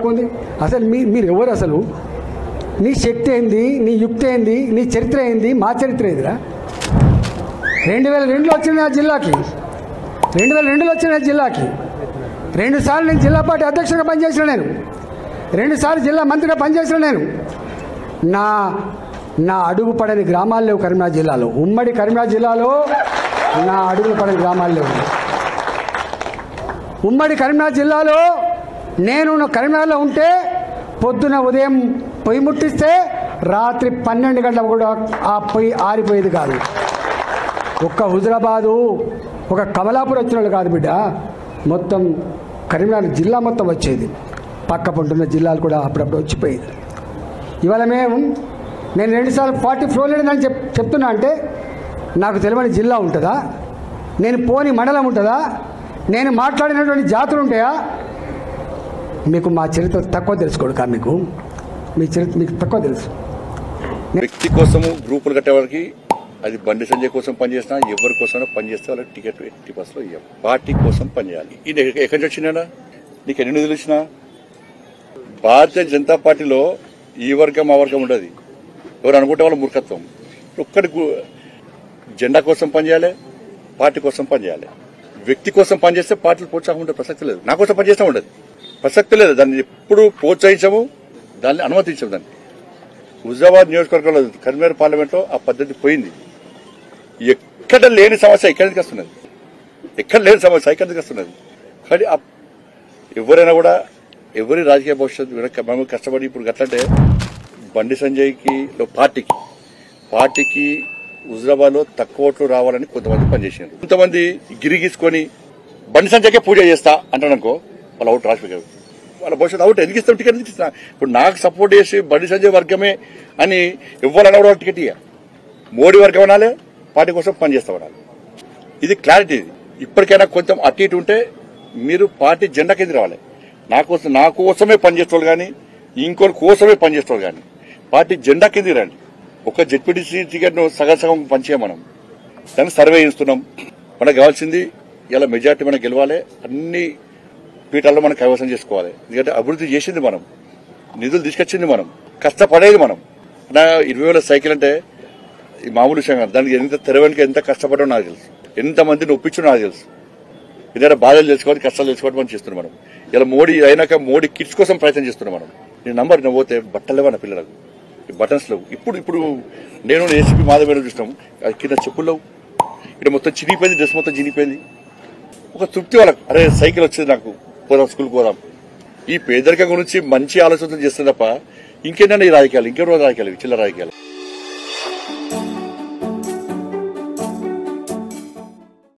తక్కువ ఉంది? అసలు మీరు ఎవరు? అసలు నీ శక్తి ఏంది, నీ యుక్తి ఏంది, నీ చరిత్ర ఏంది, మా చరిత్ర ఏందిరా? 2002లో వచ్చిన ఆ జిల్లాకి, 2002లో వచ్చిన జిల్లాకి 2 సార్లు నేను జిల్లా పార్టీ అధ్యక్షుడిగా పనిచేసిన, నేను 2 సార్లు జిల్లా మంత్రిగా పనిచేసిన. నేను నా అడుగు పడని గ్రామాలు లేవు కరీంనగర్ జిల్లాలో. ఉమ్మడి కరీంనగర్ జిల్లాలో నా అడుగులు పడని గ్రామాలు లేవు. ఉమ్మడి కరీంనగర్ జిల్లాలో నేను కరీంనగర్లో ఉంటే పొద్దున ఉదయం పొయ్యి ముట్టిస్తే రాత్రి 12 గంటలకు కూడా ఆ పొయ్యి ఆరిపోయేది కాదు. ఒక్క హుజరాబాదు, ఒక కమలాపూర్ వచ్చిన వాళ్ళు కాదు బిడ్డ, మొత్తం కరీంనగర్ జిల్లా మొత్తం వచ్చేది. పక్క పొంటున్న జిల్లాలు కూడా అప్పుడప్పుడు వచ్చిపోయేది. ఇవాళ నేను 2 సార్లు 40 ఫ్లోర్ లేదని చెప్తున్నా అంటే నాకు తెలియని జిల్లా ఉంటుందా? నేను పోని మండలం ఉంటుందా? నేను మాట్లాడినటువంటి జాతులు ఉంటాయా? మీకు మా చరిత్ర తక్కువ తెలుసుకోడు కా మీ చరిత్ర మీకు తక్కువ తెలుసు. వ్యక్తి కోసము గ్రూపులు కట్టేవారికి అది బండి సంజయ్ కోసం పనిచేసినా ఎవరి కోసమైనా పనిచేస్తే వాళ్ళకి టికెట్ 80% ఇవ్వం. పార్టీ కోసం పనిచేయాలి. ఇది ఎక్కడి నుంచి వచ్చినా నీకు ఎన్ని నిధులు ఇచ్చినా భారతీయ జనతా పార్టీలో ఈ వర్గం ఆ వర్గం ఉండదు. ఎవరు అనుకుంటే వాళ్ళ మూర్ఖత్వం. ఒక్కడి జెండా కోసం పనిచేయాలి, పార్టీ కోసం పనిచేయాలి. వ్యక్తి కోసం పనిచేస్తే పార్టీలు ప్రోత్సాహం ఉండే ప్రసక్తి లేదు. నా కోసం పనిచేస్తూ ఉండదు, ప్రసక్తి లేదు. దాన్ని ఎప్పుడు ప్రోత్సహించము, దాన్ని అనుమతించము. దాన్ని హుజరాబాద్ నియోజకవర్గంలో కరీంనగర్ పార్లమెంట్లో ఆ పద్ధతి పోయింది. ఎక్కడ లేని సమస్య ఇక్కడి నుంచి వస్తున్నది, ఎక్కడ లేని సమస్య ఇక్కడి నుంచి వస్తున్నది. కానీ ఎవరైనా కూడా ఎవరి రాజకీయ భవిష్యత్తు మేము కష్టపడి ఇప్పుడు గట్లంటే బండి సంజయ్కి పార్టీకి హుజరాబాద్లో తక్కువ ఓట్లు రావాలని కొంతమంది పనిచేసారు. కొంతమంది గిరిగీసుకొని బండి సంజయ్కే పూజ చేస్తా అంటాడనుకో, వాళ్ళ అవుట్ రాసిపోయారు. వాళ్ళ భవిష్యత్తు అవుట్ ఎందుకు ఇస్తాం? టికెట్ ఎందుకు ఇస్తున్నా? ఇప్పుడు నాకు సపోర్ట్ చేసి బండి సంజయ్ వర్గమే అని ఇవ్వాలన్నా కూడా టికెట్ ఇయ్య. మోడీ వర్గం అనాలి, పార్టీ కోసం పనిచేస్తా ఉండాలి. ఇది క్లారిటీ. ఇప్పటికైనా కొంచెం అటు ఇటు ఉంటే మీరు పార్టీ జెండా కింద రావాలి. నా కోసమే పనిచేసేవాళ్ళు కానీ ఇంకోటి కోసమే పనిచేసేవాళ్ళు కానీ పార్టీ జెండా కింద రండి. ఒక జెడ్పీటీసీ టికెట్ను సగం పంచే మనం దాన్ని సర్వే చేస్తున్నాం. మనకు కావాల్సింది ఇలా మెజార్టీ మనం గెలవాలి, అన్ని పీఠాల్లో మనం కైవసం చేసుకోవాలి. ఎందుకంటే అభివృద్ధి చేసింది మనం, నిధులు తీసుకొచ్చింది మనం, కష్టపడేది మనం. నా 20,000 సైకిల్ అంటే ఈ మామూలు విషయం కాదు. దానికి ఎంత తెరవడానికి ఎంత కష్టపడో నాకు తెలుసు, ఎంతమందిని ఒప్పించో నాకు తెలుసు. ఇదే బాధలు తెలుసుకోవాలి, కష్టాలు తెలుసుకోవడం మనం చేస్తున్నాం. మనం ఇలా మోడీ అయినాక మోడీ కిట్స్ కోసం ప్రయత్నం చేస్తున్నాం. మనం నేను నంబర్ నువ్వు పోతే బట్టలు లేవా నా పిల్లలకు, బటన్స్ లేవు. ఇప్పుడు నేను ఏసీపీ మాధవ్ చూసినాము, కింద చెప్పులు లేవు, ఇక్కడ మొత్తం చినిగిపోయింది, డ్రెస్ మొత్తం చినిగిపోయింది. ఒక తృప్తి వాళ్ళకు, అరే సైకిల్ వచ్చింది నాకు, పోదాం స్కూల్కి పోదాం. ఈ పేదరికం గురించి మంచి ఆలోచన చేస్తుంది తప్ప ఇంకేంటంటే ఈ రాజకీయాలు, ఇంకెవరో రాజకీయాలు, చిల్లర రాజకీయాలు.